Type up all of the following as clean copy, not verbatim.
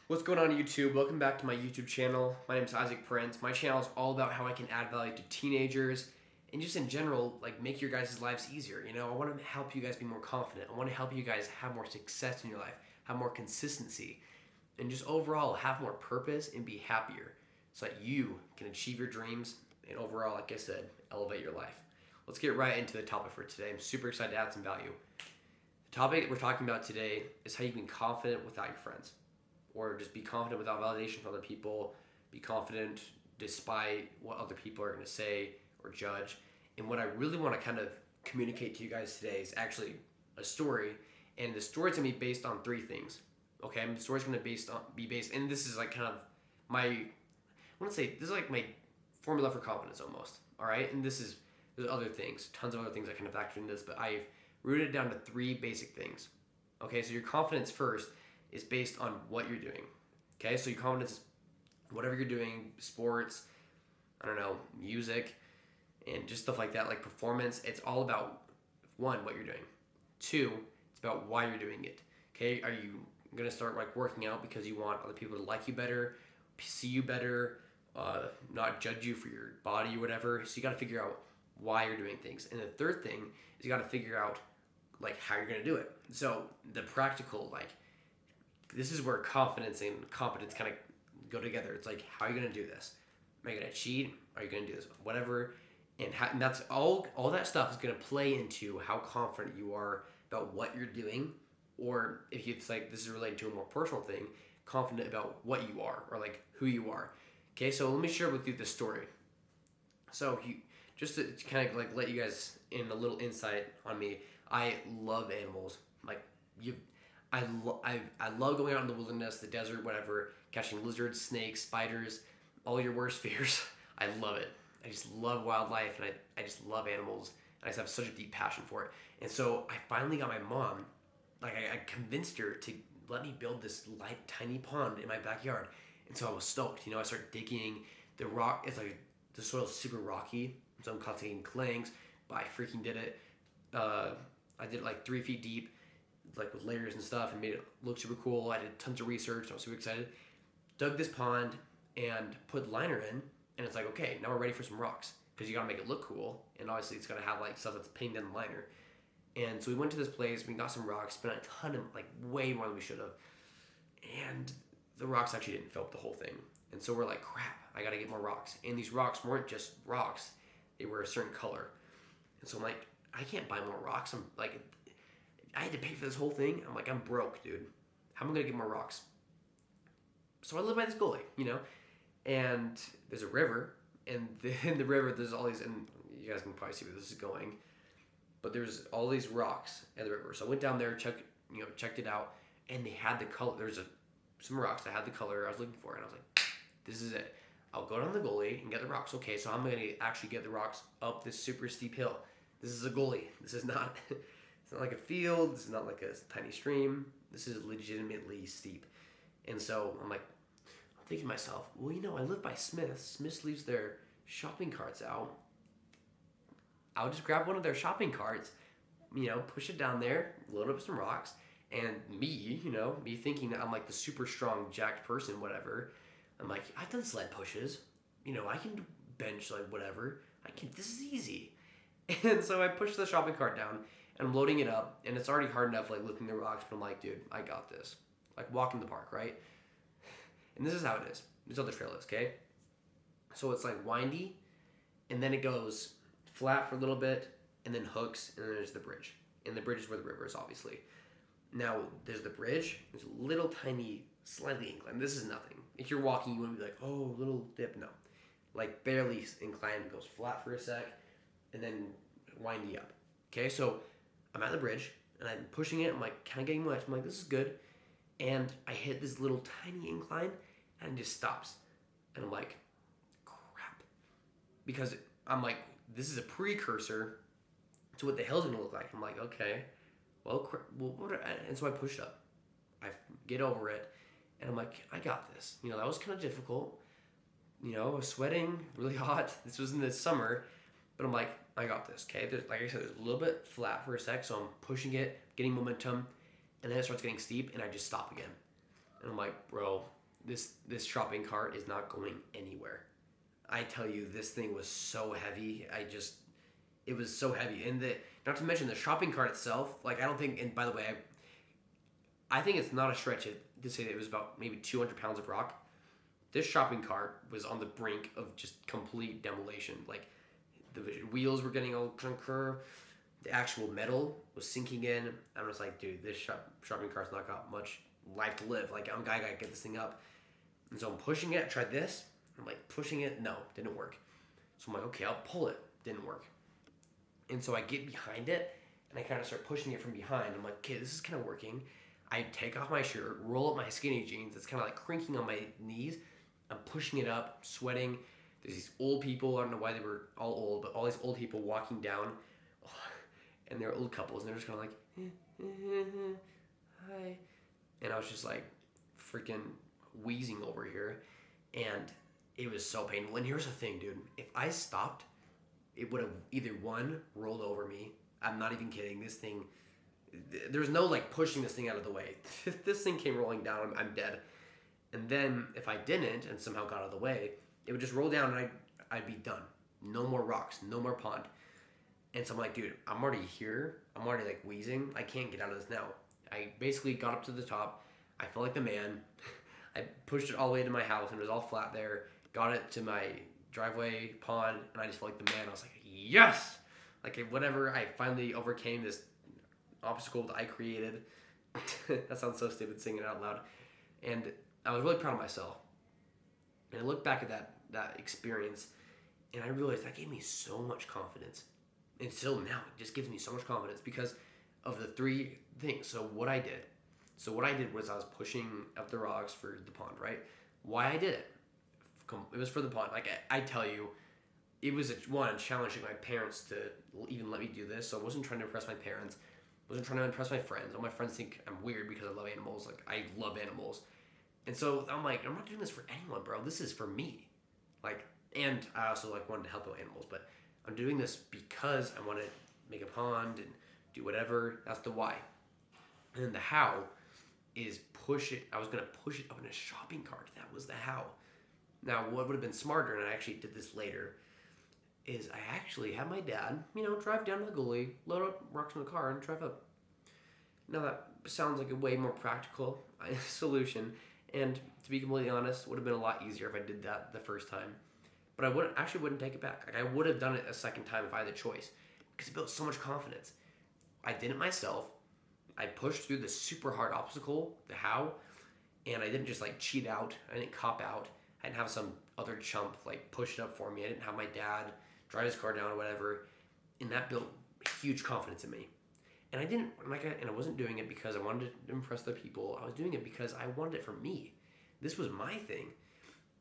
What's going on YouTube? Welcome back to my YouTube channel. My name is Isaac Prince. My channel is all about how I can add value to teenagers and just in general, like make your guys' lives easier. I want to help you guys be more confident. I want to help you guys have more success in your life, have more consistency, and just overall have more purpose and be happier so that you can achieve your dreams and overall, like I said, elevate your life. Let's get right into the topic for today. I'm super excited to add some value. The topic we're talking about today is how you can be confident without your friends. Or just be confident without validation from other people. Be confident despite what other people are going to say or judge. And what I really want to kind of communicate to you guys today is actually a story. And the story is going to be based on three things. Okay, the story is going to be based, and this is like kind of my my formula for confidence almost. All right, and there's other things, tons of other things that kind of factor in this, but I've rooted it down to three basic things. Okay, so your confidence first is based on what you're doing. Okay, so your confidence, whatever you're doing, sports, music, and just stuff like that, like performance, it's all about, one, what you're doing. Two, it's about why you're doing it. Okay, are you going to start like working out because you want other people to like you better, see you better, not judge you for your body or whatever? So you got to figure out why you're doing things. And the third thing is you got to figure out like how you're going to do it. So the practical, like, this is where confidence and competence kind of go together. It's like, how are you going to do this? Am I going to cheat? Are you going to do this? Whatever. And that's all that stuff is going to play into how confident you are about what you're doing. Or if it's like, this is related to a more personal thing, confident about what you are or like who you are. Okay, so let me share with you this story. So just to kind of like let you guys in a little insight on me, I love animals. Like I love going out in the wilderness, the desert, whatever, catching lizards, snakes, spiders, all your worst fears. I love it. I just love wildlife, and I just love animals, and I just have such a deep passion for it. And so I finally got my mom, like I convinced her to let me build this light, tiny pond in my backyard. And so I was stoked. I started digging. The rock, it's like the soil's super rocky, so I'm constantly getting clangs, but I freaking did it. I did it like 3 feet deep, like with layers and stuff, and made it look super cool. I did tons of research. I was super excited. Dug this pond and put liner in, and it's like, okay, now we're ready for some rocks because you gotta make it look cool, and obviously it's gonna have like stuff that's pinned in the liner. And so we went to this place, we got some rocks, spent a ton of, like, way more than we should have, and the rocks actually didn't fill up the whole thing. And so we're like, crap, I gotta get more rocks. And these rocks weren't just rocks, they were a certain color. And so I'm like, I can't buy more rocks. I'm like, I had to pay for this whole thing. I'm like, I'm broke, dude. How am I gonna get more rocks? So I live by this gully, and there's a river, and in the river there's all these, and you guys can probably see where this is going, but there's all these rocks at the river. So I went down there, checked it out, and they had the color. There's some rocks that had the color I was looking for, and I was like, this is it. I'll go down the gully and get the rocks. Okay, so I'm gonna actually get the rocks up this super steep hill. This is a gully. This is not. It's not like a field. This is not like a tiny stream. This is legitimately steep. And so I'm thinking to myself, well, I live by Smith's. Smith's leaves their shopping carts out. I'll just grab one of their shopping carts, push it down there, load up some rocks, and me thinking that I'm like the super strong, jacked person, whatever. I'm like, I've done sled pushes. I can bench, like, whatever. This is easy. And so I push the shopping cart down, and I'm loading it up, and it's already hard enough, like, lifting the rocks, but I'm like, dude, I got this. Like, walk in the park, right? And this is how it is. This is how the trail is, okay? So it's, like, windy, and then it goes flat for a little bit, and then hooks, and then there's the bridge. And the bridge is where the river is, obviously. Now, there's the bridge. There's a little tiny, slightly incline. This is nothing. If you're walking, you wouldn't be like, oh, little dip. No. Like, barely inclined. It goes flat for a sec, and then windy up. Okay, so I'm at the bridge, and I'm pushing it. I'm like, kind of getting much. I'm like, this is good. And I hit this little tiny incline, and it just stops. And I'm like, crap. Because I'm like, this is a precursor to what the hell's going to look like. I'm like, okay, well, and so I push up. I get over it, and I'm like, I got this. That was kind of difficult. I was sweating, really hot. This was in the summer, but I'm like, I got this, okay? Like I said, there's a little bit flat for a sec, so I'm pushing it, getting momentum, and then it starts getting steep, and I just stop again. And I'm like, bro, this shopping cart is not going anywhere. I tell you, this thing was so heavy. It was so heavy, and not to mention the shopping cart itself. Like I don't think, and by the way, I think it's not a stretch to say that it was about maybe 200 pounds of rock. This shopping cart was on the brink of just complete demolition. Like the wheels were getting all clunker, the actual metal was sinking in. I'm just like, dude, this shopping cart's not got much life to live. Like I gotta get this thing up. And so I'm pushing it. I tried this. I'm like pushing it. No, didn't work. So I'm like, okay, I'll pull it. Didn't work. And so I get behind it and I kind of start pushing it from behind. I'm like, okay, this is kind of working. I take off my shirt, roll up my skinny jeans. It's kind of like crinking on my knees. I'm pushing it up, sweating. There's these old people. I don't know why they were all old, but all these old people walking down. And they're old couples. And they're just kind of like, hi. And I was just like freaking wheezing over here. And it was so painful. And here's the thing, dude. If I stopped, it would have either one, rolled over me. I'm not even kidding. This thing, there's no like pushing this thing out of the way. If this thing came rolling down, I'm dead. And then if I didn't and somehow got out of the way, it would just roll down and I'd be done. No more rocks, no more pond. And so I'm like, dude, I'm already here. I'm already like wheezing. I can't get out of this now. I basically got up to the top. I felt like the man. I pushed it all the way to my house and it was all flat there. Got it to my driveway pond and I just felt like the man. I was like, yes! Like whatever, I finally overcame this obstacle that I created. That sounds so stupid saying it out loud. And I was really proud of myself. And I look back at that experience and I realized that gave me so much confidence. And still now, it just gives me so much confidence because of the three things. So what I did was I was pushing up the rocks for the pond, right? Why I did it? It was for the pond. Like I tell you, it was challenging my parents to even let me do this. So I wasn't trying to impress my parents. I wasn't trying to impress my friends. All my friends think I'm weird because I love animals. Like I love animals. And so I'm like, I'm not doing this for anyone, bro. This is for me. Like, and I also like wanted to help out animals, but I'm doing this because I want to make a pond and do whatever. That's the why. And then the how is push it. I was going to push it up in a shopping cart. That was the how. Now, what would have been smarter, and I actually did this later, is I actually had my dad, drive down to the gully, load up rocks in the car, and drive up. Now, that sounds like a way more practical solution, and to be completely honest, it would have been a lot easier if I did that the first time. But I wouldn't take it back. Like, I would have done it a second time if I had the choice, because it built so much confidence. I did it myself. I pushed through the super hard obstacle, the how, and I didn't just like cheat out. I didn't cop out. I didn't have some other chump like push it up for me. I didn't have my dad drive his car down or whatever, and that built huge confidence in me. And I wasn't doing it because I wanted to impress the people. I was doing it because I wanted it for me. This was my thing,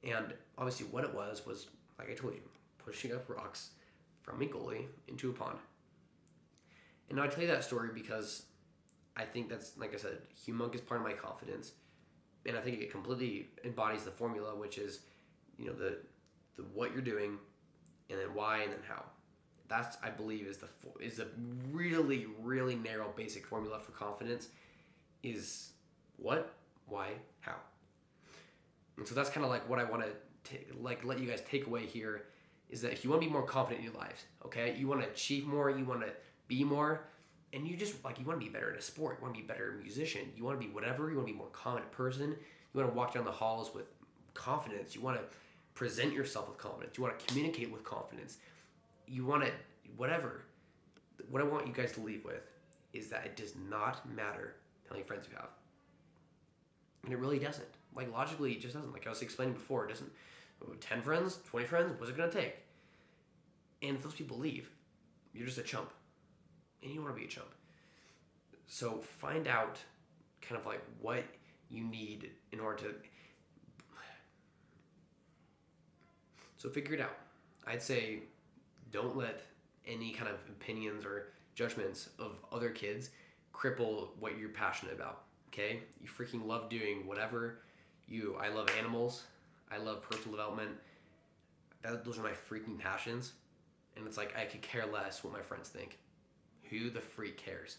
and obviously what it was like I told you, pushing up rocks from a gully into a pond. And now I tell you that story because I think that's, like I said, a humongous part of my confidence. And I think it completely embodies the formula, which is, the what you're doing, and then why, and then how. That's, I believe, is a really, really narrow basic formula for confidence. Is what, why, how. And so that's kind of like what I want to let you guys take away here, is that if you want to be more confident in your lives, okay, you want to achieve more, you want to be more, and you just you want to be better in a sport, you want to be a better musician, you want to be whatever, you want to be a more confident person, you want to walk down the halls with confidence, you want to present yourself with confidence, you want to communicate with confidence, you want to whatever. What I want you guys to leave with is that it does not matter how many friends you have. And it really doesn't. Like logically, it just doesn't. Like I was explaining before, it doesn't. 10 friends, 20 friends, what's it going to take? And if those people leave, you're just a chump. And you want to be a chump. So find out kind of like what you need in order to... So figure it out. I'd say don't let any kind of opinions or judgments of other kids cripple what you're passionate about. Okay? You freaking love doing whatever. I love animals. I love personal development. Those are my freaking passions. And it's like I could care less what my friends think. Who the freak cares?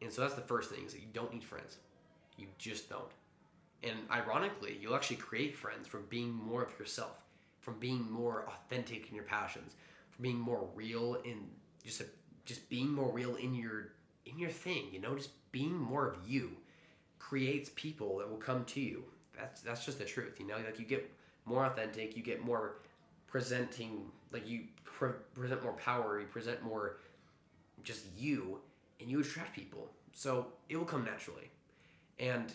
And so that's the first thing, is that you don't need friends. You just don't. And ironically, you'll actually create friends from being more of yourself, from being more authentic in your passions, from being more real in just being more real in your thing. Just being more of you creates people that will come to you. That's just the truth. Like you get more authentic, you get more presenting, like you present more power, you present more just you, and you attract people. So it will come naturally. And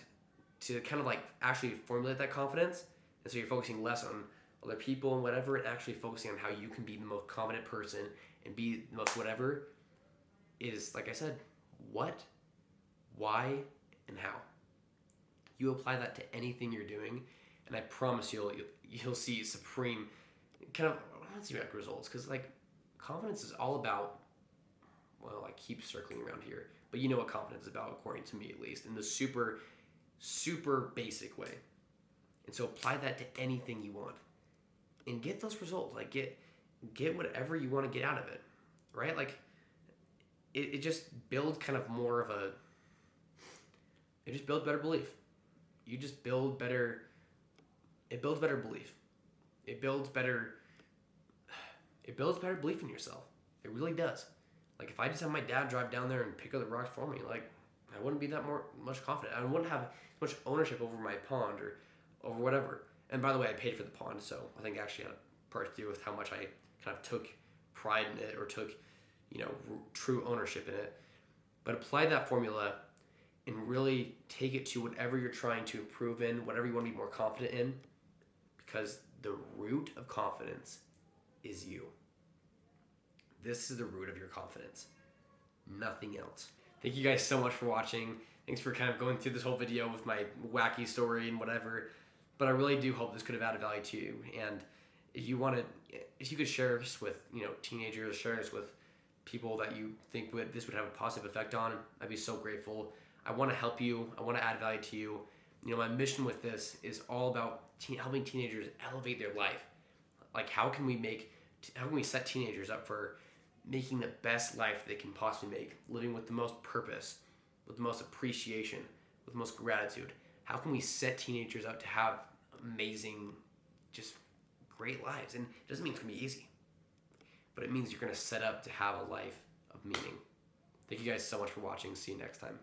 to kind of like actually formulate that confidence, and so you're focusing less on other people and whatever, and actually focusing on how you can be the most confident person and be the most whatever, is, like I said, what, why, and how. You apply that to anything you're doing, and I promise you'll see supreme kind of, I don't see like results, because like confidence is all about, well, I keep circling around here, but you know what confidence is about, according to me at least, in the super basic way. And so apply that to anything you want and get those results. Like get whatever you want to get out of it, right? Like it just builds kind of more of a, it just builds better belief. You just build better, it builds better belief. It builds better belief in yourself. It really does. Like if I just have my dad drive down there and pick up the rocks for me, like I wouldn't be that much confident. I wouldn't have much ownership over my pond or over whatever. And by the way, I paid for the pond, so I think it actually had a part to do with how much I kind of took pride in it, or took, true ownership in it. But apply that formula and really take it to whatever you're trying to improve in, whatever you want to be more confident in, because the root of confidence is you. This is the root of your confidence. Nothing else. Thank you guys so much for watching. Thanks for kind of going through this whole video with my wacky story and whatever. But I really do hope this could have added value to you. And if you could share this with, teenagers, share this with people that you think this would have a positive effect on, I'd be so grateful. I want to help you. I want to add value to you. My mission with this is all about helping teenagers elevate their life. Like how can we set teenagers up for making the best life they can possibly make, living with the most purpose, with the most appreciation, with the most gratitude? How can we set teenagers up to have amazing, just great lives? And it doesn't mean it's going to be easy, but it means you're going to set up to have a life of meaning. Thank you guys so much for watching. See you next time.